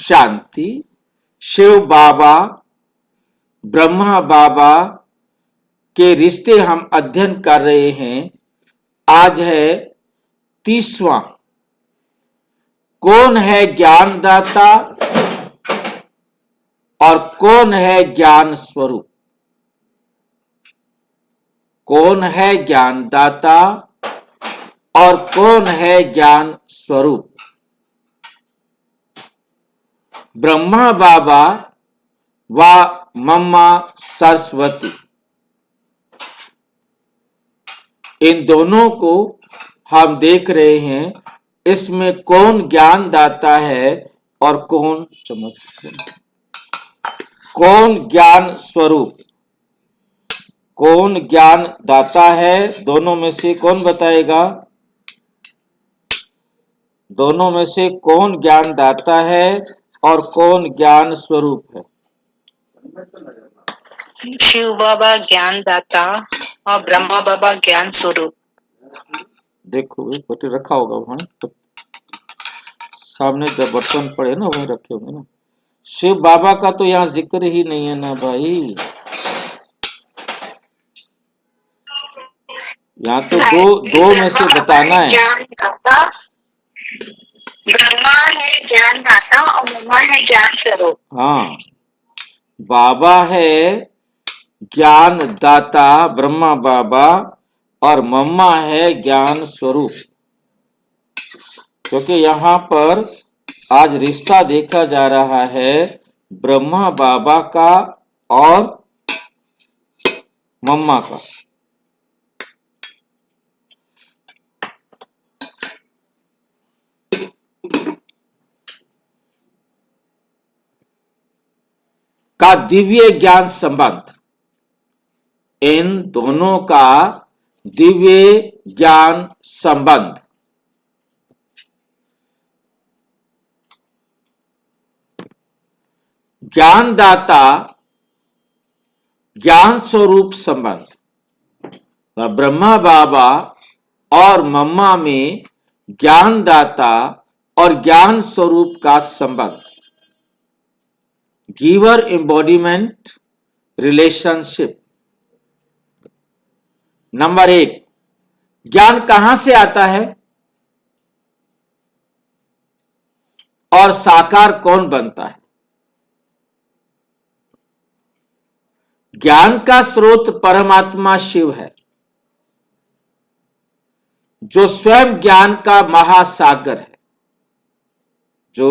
शांति। शिव बाबा, ब्रह्मा बाबा के रिश्ते हम अध्ययन कर रहे हैं। आज है 30वां। कौन है ज्ञानदाता और कौन है ज्ञान स्वरूप? कौन है ज्ञानदाता और कौन है ज्ञान स्वरूप? ब्रह्मा बाबा व मम्मा सरस्वती, इन दोनों को हम देख रहे हैं। इसमें कौन ज्ञान दाता है और कौन ज्ञान स्वरूप? कौन ज्ञान दाता है? दोनों में से कौन बताएगा? दोनों में से कौन ज्ञान दाता है और कौन ज्ञान स्वरूप है? शिव बाबा ज्ञान दाता और ब्रह्मा बाबा ज्ञान स्वरूप। देखो बर्तन रखा होगा वहां, तो सामने जब बर्तन पड़े ना वहीं रखे होंगे ना। शिव बाबा का तो यहाँ जिक्र ही नहीं है ना भाई। यहाँ तो दो में से बताना है। ब्रह्मा है ज्ञान दाता और मम्मा है ज्ञान स्वरूप। हाँ, बाबा है ज्ञान दाता, ब्रह्मा बाबा, और मम्मा है ज्ञान स्वरूप। क्योंकि यहाँ पर आज रिश्ता देखा जा रहा है ब्रह्मा बाबा का और मम्मा का। दिव्य ज्ञान संबंध, इन दोनों का दिव्य ज्ञान संबंध। ज्ञानदाता ज्ञान स्वरूप संबंध। ब्रह्मा बाबा और मम्मा में ज्ञानदाता और ज्ञान स्वरूप का संबंध। Giver embodiment relationship. नंबर 1, ज्ञान कहां से आता है और साकार कौन बनता है? ज्ञान का स्रोत परमात्मा शिव है, जो स्वयं ज्ञान का महासागर है, जो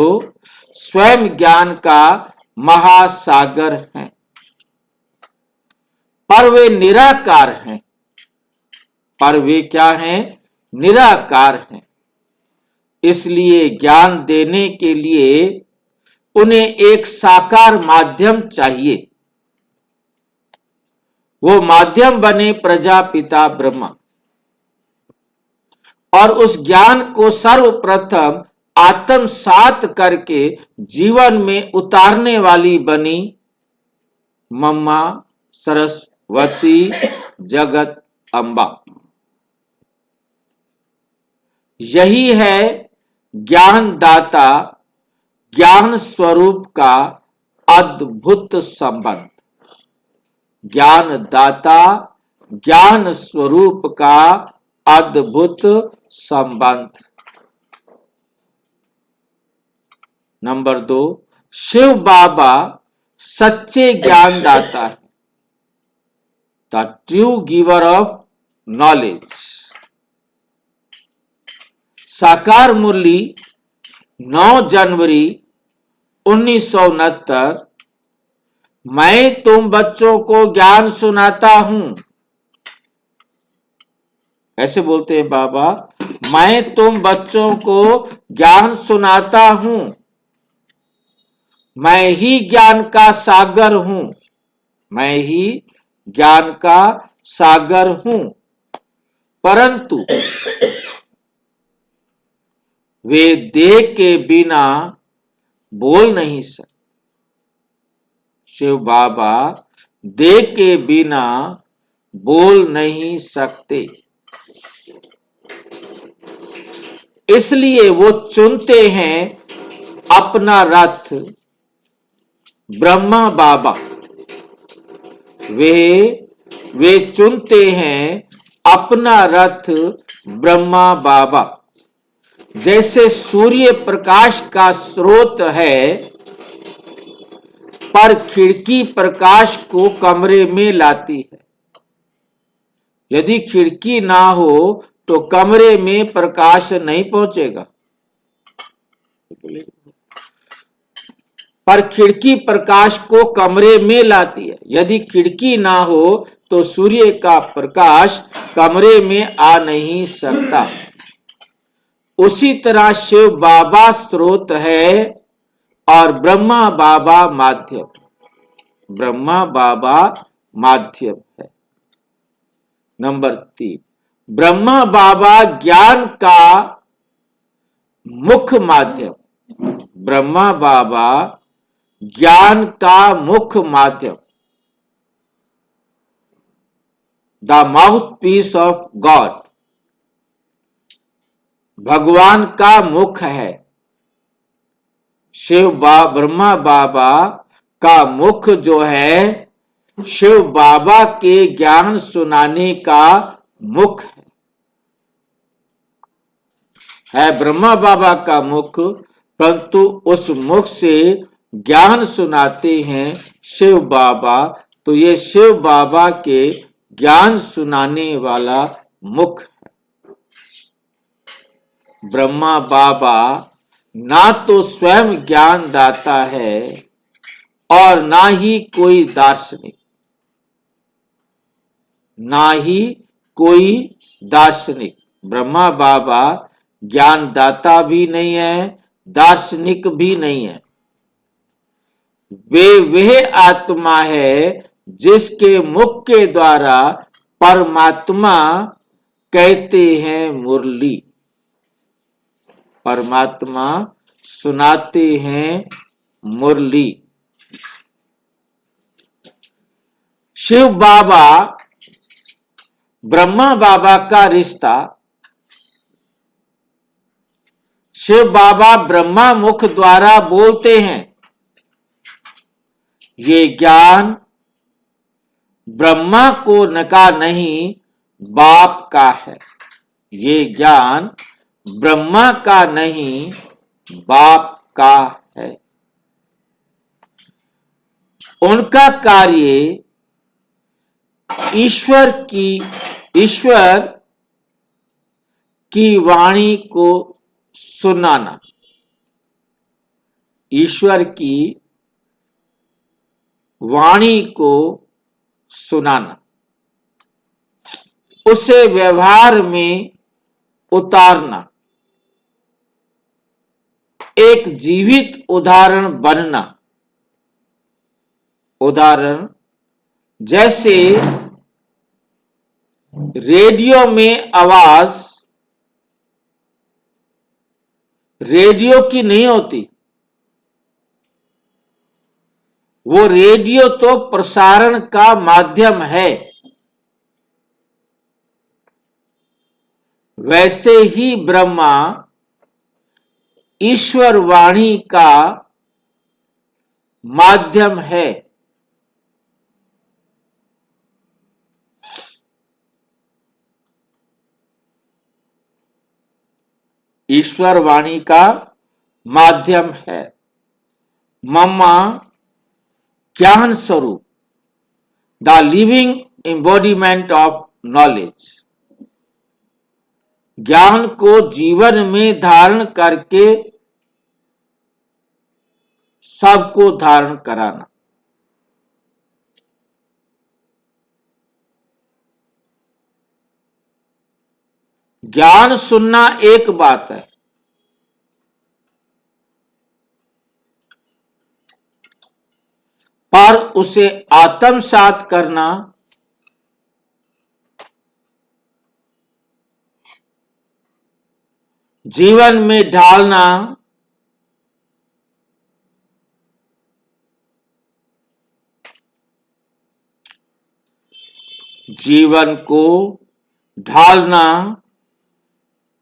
स्वयं ज्ञान का महासागर हैं। पर वे निराकार हैं। पर वे क्या हैं? निराकार हैं। इसलिए ज्ञान देने के लिए उन्हें एक साकार माध्यम चाहिए। वो माध्यम बने प्रजापिता ब्रह्मा, और उस ज्ञान को सर्वप्रथम आत्मसात करके जीवन में उतारने वाली बनी मम्मा सरस्वती जगत अम्बा। यही है ज्ञानदाता ज्ञान स्वरूप का अद्भुत संबंध। ज्ञानदाता ज्ञान स्वरूप का अद्भुत संबंध। नंबर 2, शिव बाबा सच्चे ज्ञानदाता है, the true giver of knowledge. साकार मुरली 9 जनवरी 1969। मैं तुम बच्चों को ज्ञान सुनाता हूं, ऐसे बोलते हैं बाबा। मैं तुम बच्चों को ज्ञान सुनाता हूं। मैं ही ज्ञान का सागर हूं। मैं ही ज्ञान का सागर हूं। परंतु वे देह के बिना बोल नहीं सकते। शिव बाबा देह के बिना बोल नहीं सकते। इसलिए वो चुनते हैं अपना रथ ब्रह्मा बाबा वे चुनते हैं अपना रथ ब्रह्मा बाबा। जैसे सूर्य प्रकाश का स्रोत है, पर खिड़की प्रकाश को कमरे में लाती है। यदि खिड़की ना हो तो कमरे में प्रकाश नहीं पहुंचेगा, पर खिड़की प्रकाश को कमरे में लाती है। यदि खिड़की ना हो तो सूर्य का प्रकाश कमरे में आ नहीं सकता। उसी तरह शिव बाबा स्रोत है और ब्रह्मा बाबा माध्यम। ब्रह्मा बाबा माध्यम है। नंबर 3, ब्रह्मा बाबा ज्ञान का मुख्य माध्यम। ब्रह्मा बाबा ज्ञान का मुख्य माध्यम, the mouthpiece of God. भगवान का मुख है। ब्रह्मा बाबा का मुख जो है, शिव बाबा के ज्ञान सुनाने का मुख है ब्रह्मा बाबा का मुख, परंतु उस मुख से ज्ञान सुनाते हैं शिव बाबा। तो ये शिव बाबा के ज्ञान सुनाने वाला मुख है। ब्रह्मा बाबा ना तो स्वयं ज्ञान दाता है और ना ही कोई दार्शनिक, ना ही कोई दार्शनिक। ब्रह्मा बाबा ज्ञान दाता भी नहीं है, दार्शनिक भी नहीं है। वे वह आत्मा है जिसके मुख के द्वारा परमात्मा कहते हैं मुरली, परमात्मा सुनाते हैं मुरली। शिव बाबा ब्रह्मा बाबा का रिश्ता। शिव बाबा ब्रह्मा मुख द्वारा बोलते हैं। ये ज्ञान ब्रह्मा को नका नहीं, बाप का है। ये ज्ञान ब्रह्मा का नहीं, बाप का है। उनका कार्य ईश्वर की वाणी को सुनाना, ईश्वर की वाणी को सुनाना, उसे व्यवहार में उतारना, एक जीवित उदाहरण बनना। उदाहरण जैसे रेडियो में आवाज रेडियो की नहीं होती, वो रेडियो तो प्रसारण का माध्यम है। वैसे ही ब्रह्मा ईश्वर वाणी का माध्यम है। ईश्वर वाणी का माध्यम है। मम्मा ज्ञान स्वरूप, the living embodiment of knowledge. ज्ञान को जीवन में धारण करके सबको धारण कराना। ज्ञान सुनना एक बात है, पर उसे आत्मसात करना जीवन में ढालना जीवन को ढालना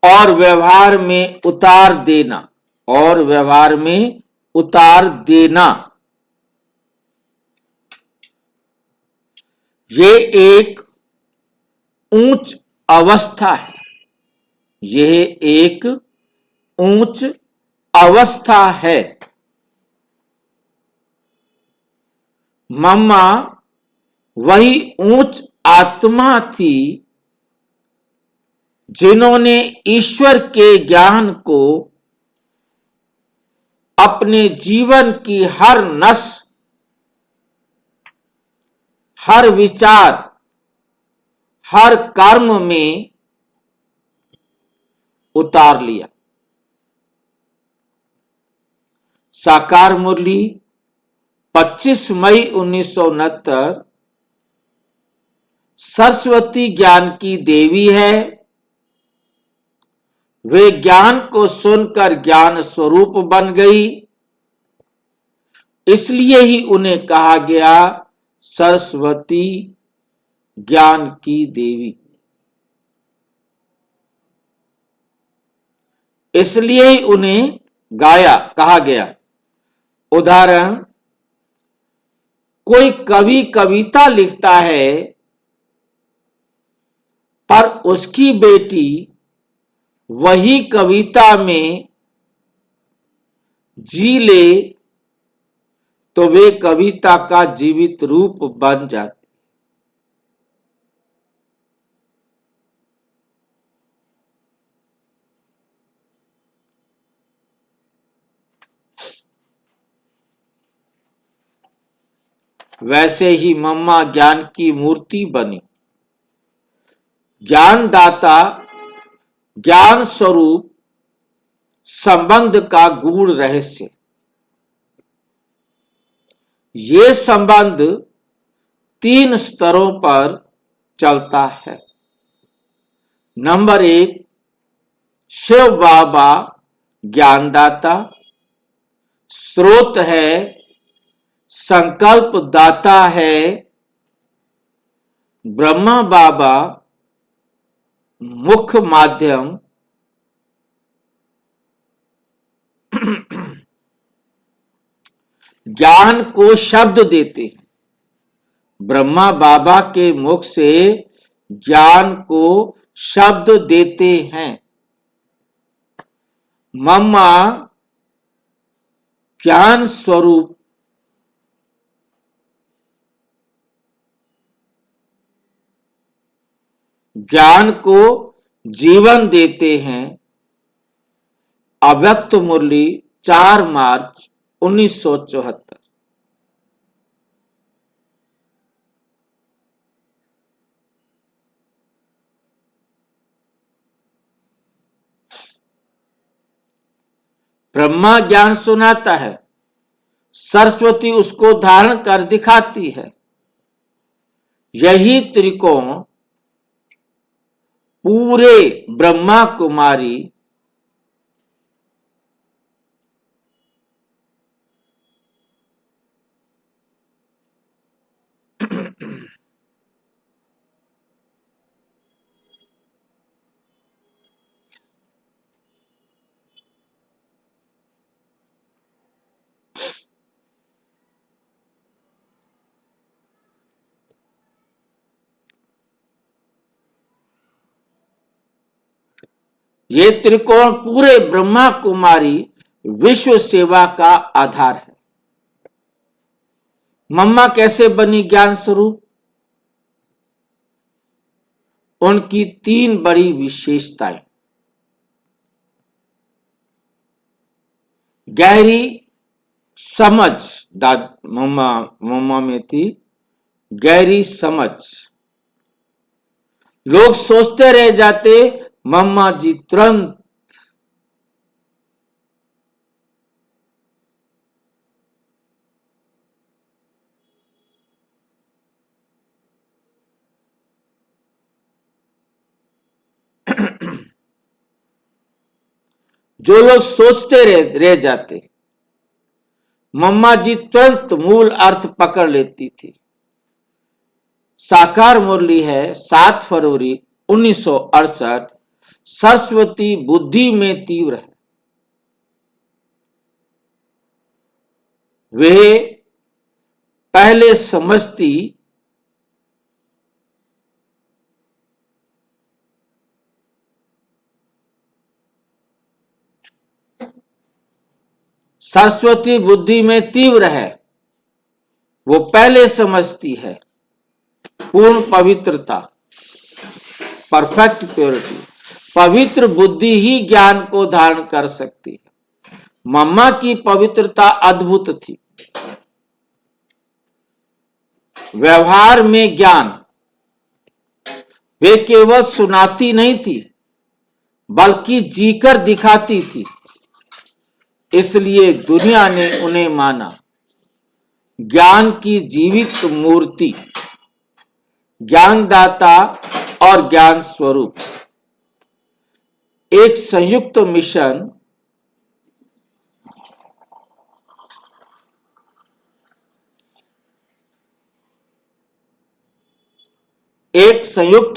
और व्यवहार में उतार देना, और व्यवहार में उतार देना। ये एक उच्च अवस्था है। यह एक उच्च अवस्था है। मम्मा वही उच्च आत्मा थी जिन्होंने ईश्वर के ज्ञान को अपने जीवन की हर नस, हर विचार, हर कर्म में उतार लिया। साकार मुरली 25 मई 1969। सरस्वती ज्ञान की देवी है। वे ज्ञान को सुनकर ज्ञान स्वरूप बन गई, इसलिए ही उन्हें कहा गया सरस्वती ज्ञान की देवी। इसलिए ही उन्हें कहा गया। उदाहरण, कोई कवि कविता लिखता है पर उसकी बेटी वही कविता में जी ले तो वे कविता का जीवित रूप बन जाती। वैसे ही मम्मा ज्ञान की मूर्ति बनी। ज्ञानदाता, ज्ञान स्वरूप संबंध का गूढ़ रहस्य। ये संबंध 3 स्तरों पर चलता है। नंबर 1, शिव बाबा ज्ञानदाता, स्रोत है, संकल्प दाता है। ब्रह्मा बाबा मुख्य माध्यम, ज्ञान को शब्द देते हैं। ब्रह्मा बाबा के मुख से ज्ञान को शब्द देते हैं। मम्मा ज्ञान स्वरूप ज्ञान को जीवन देते हैं। अव्यक्त मुरली 4 मार्च 1974। ब्रह्मा ज्ञान सुनाता है, सरस्वती उसको धारण कर दिखाती है। यही त्रिकोण पूरे ब्रह्मा कुमारी ये त्रिकोण पूरे ब्रह्मा कुमारी विश्व सेवा का आधार है। मम्मा कैसे बनी ज्ञान स्वरूप? उनकी 3 बड़ी विशेषताएं। गहरी समझ मम्मा में थी, गहरी समझ। लोग सोचते रह जाते, मम्मा जी तुरंत जो लोग सोचते रह जाते, मम्मा जी तुरंत मूल अर्थ पकड़ लेती थी। साकार मुरली है 7 फरवरी 1968। सरस्वती बुद्धि में तीव्र है। वे पहले समझती सरस्वती बुद्धि में तीव्र है, वो पहले समझती है पूर्ण पवित्रता, परफेक्ट प्योरिटी। पवित्र बुद्धि ही ज्ञान को धारण कर सकती है। मम्मा की पवित्रता अद्भुत थी। व्यवहार में ज्ञान, वे केवल सुनाती नहीं थी बल्कि जीकर दिखाती थी, इसलिए दुनिया ने उन्हें माना ज्ञान की जीवित मूर्ति, ज्ञानदाता और ज्ञान स्वरूप। एक संयुक्त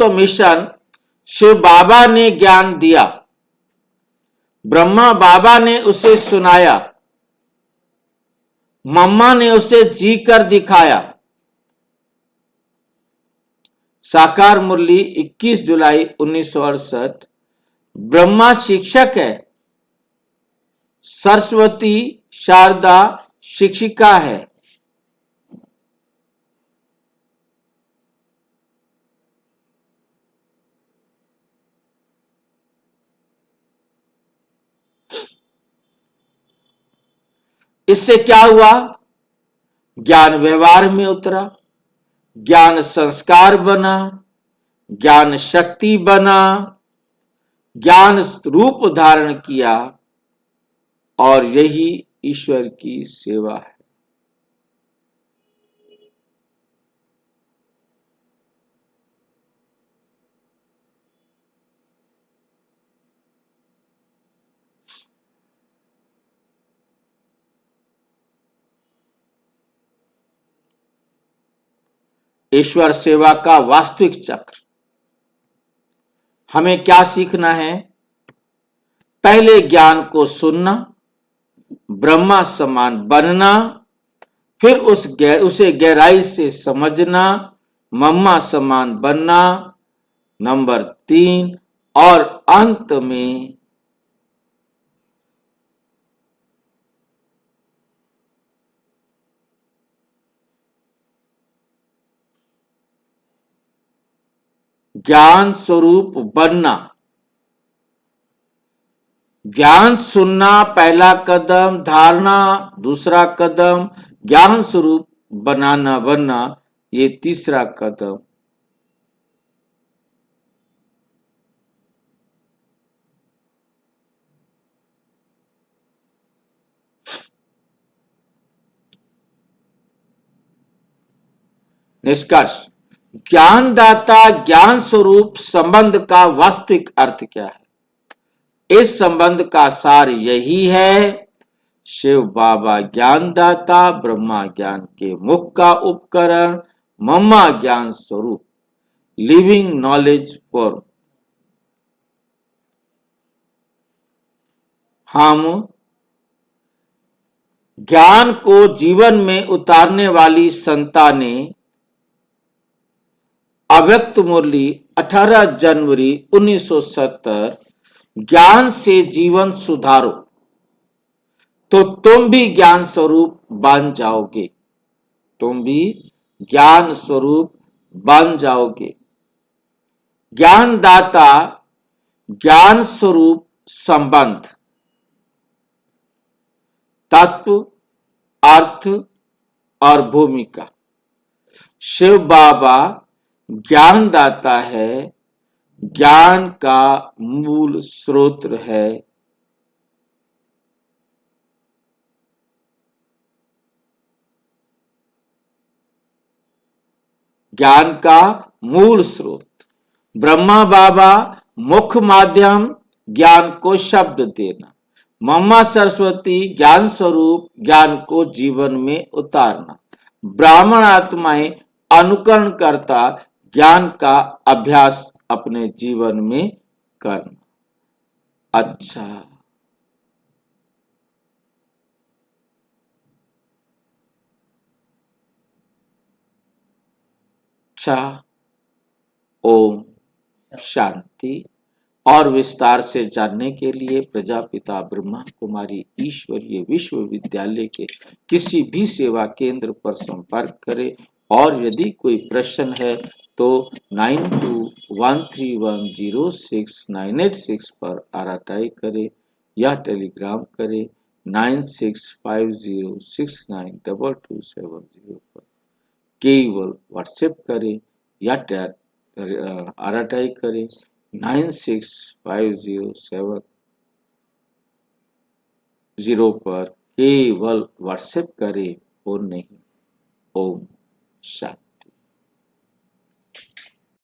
मिशन शिव बाबा ने ज्ञान दिया, ब्रह्मा बाबा ने उसे सुनाया, मम्मा ने उसे जी कर दिखाया। साकार मुरली 21 जुलाई 1968। ब्रह्मा शिक्षक है, सरस्वती शारदा शिक्षिका है। इससे क्या हुआ? ज्ञान व्यवहार में उतरा, ज्ञान संस्कार बना, ज्ञान शक्ति बना, ज्ञान रूप धारण किया, और यही ईश्वर की सेवा है। ईश्वर सेवा का वास्तविक चक्र। हमें क्या सीखना है? पहले ज्ञान को सुनना, ब्रह्मा समान बनना, फिर उसे गहराई से समझना, मम्मा समान बनना, नंबर 3, और अंत में ज्ञान स्वरूप बनना। ज्ञान सुनना पहला कदम, धारणा दूसरा कदम, ज्ञान स्वरूप बनना ये तीसरा कदम। निष्कर्ष, ज्ञानदाता ज्ञान स्वरूप संबंध का वास्तविक अर्थ क्या है? इस संबंध का सार यही है, शिव बाबा ज्ञानदाता, ब्रह्मा ज्ञान के मुख का उपकरण, मम्मा ज्ञान स्वरूप, लिविंग नॉलेज फॉर्म। हम ज्ञान को जीवन में उतारने वाली संतानें। अव्यक्त मुरली 18 जनवरी 1970। ज्ञान से जीवन सुधारो तो तुम भी ज्ञान स्वरूप बन जाओगे, तुम भी ज्ञान स्वरूप बन जाओगे। ज्ञानदाता ज्ञान स्वरूप संबंध, तत्व, अर्थ और भूमिका। शिव बाबा ज्ञानदाता है, ज्ञान का मूल स्रोत है। ज्ञान का मूल स्रोत। ब्रह्मा बाबा मुख्य माध्यम, ज्ञान को शब्द देना। मम्मा सरस्वती ज्ञान स्वरूप, ज्ञान को जीवन में उतारना। ब्राह्मण आत्माएं अनुकरण करता, ज्ञान का अभ्यास अपने जीवन में करना। अच्छा, अच्छा, ओम शांति। और विस्तार से जानने के लिए प्रजापिता ब्रह्मा कुमारी ईश्वरीय विश्वविद्यालय के किसी भी सेवा केंद्र पर संपर्क करें और यदि कोई प्रश्न है तो 9213106986 पर आरटीआई करें या टेलीग्राम करें 9650692270 पर, केवल व्हाट्सएप करें या आरटीआई करें 965070 पर, केवल व्हाट्सएप करें और नहीं। ओम शांति।